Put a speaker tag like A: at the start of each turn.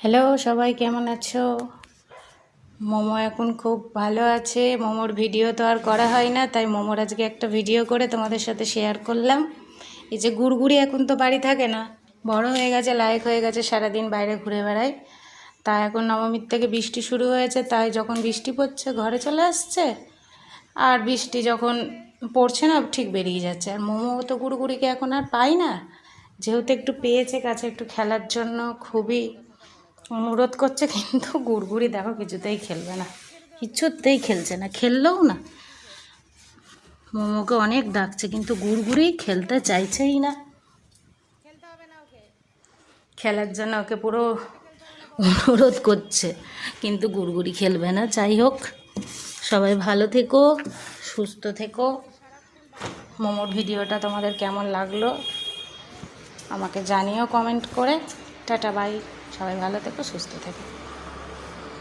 A: Hello সবাই, কেমন আছো? মোমো এখন খুব ভালো আছে। মোমোর ভিডিও তো আর করা হয় না, তাই মোমোর আজকে একটা ভিডিও করে তোমাদের সাথে শেয়ার করলাম। এই যে গুড়গুড়ি এখন তো বাড়ি থাকে না, বড় হয়ে গেছে, লায়ক হয়ে গেছে, সারাদিন বাইরে ঘুরে বেড়ায়। তাই এখন নবমীর থেকে বৃষ্টি শুরু হয়েছে, তাই যখন বৃষ্টি পড়ছে ঘরে চলে আসছে, আর বৃষ্টি যখন পড়ছে না ঠিক বেরিয়ে যাচ্ছে। আর মোমো তো গুড়গুড়িকে এখন আর পাই না, যেহেতু একটু পেয়েছে কাছে একটু খেলার জন্য, খুবই অনুরোধ করছে, কিন্তু গুড়গুড়ি দেখো কিছুতেই খেলবে না, কিছুতেই খেলছে না, খেললেও না। মোমোকে অনেক ডাকছে কিন্তু গুড়গুড়ি খেলতে চাইছেই না। খেলার জন্য ওকে পুরো অনুরোধ করছে, কিন্তু গুড়গুড়ি খেলবে না। যাই হোক, সবাই ভালো থেকো, সুস্থ থেকো। মোমোর ভিডিওটা তোমাদের কেমন লাগলো আমাকে জানিও কমেন্ট করে। টাটা বাই, সবাই ভালো থেকো, সুস্থ থেকো।